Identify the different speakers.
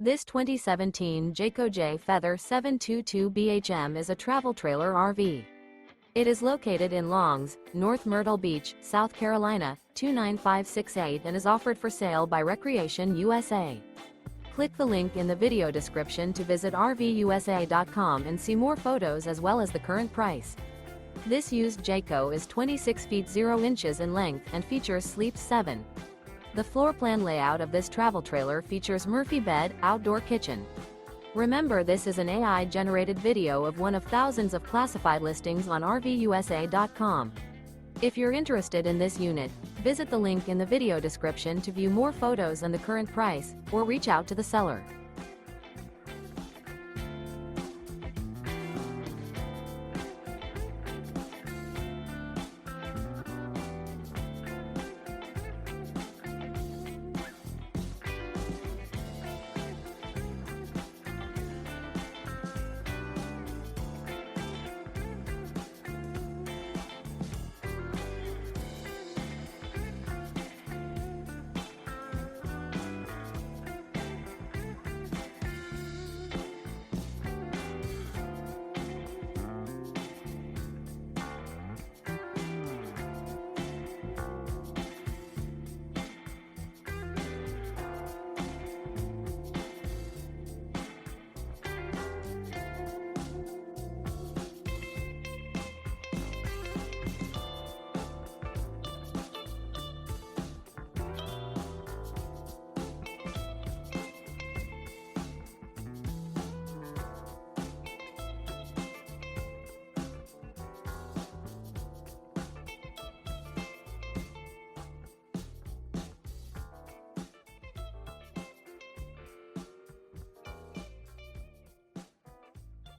Speaker 1: This 2017 Jayco Jay Feather 722 BHM is a travel trailer RV. It is located in Longs, North Myrtle Beach, South Carolina, 29568 and is offered for sale by Recreation USA. Click the link in the video description to visit RVUSA.com and see more photos as well as the current price. This used Jayco is 26 feet 0 inches in length and features sleeps 7. The floor plan layout of this travel trailer features Murphy bed, outdoor kitchen. Remember, this is an AI-generated video of one of thousands of classified listings on RVUSA.com. If you're interested in this unit, visit the link in the video description to view more photos and the current price, or reach out to the seller.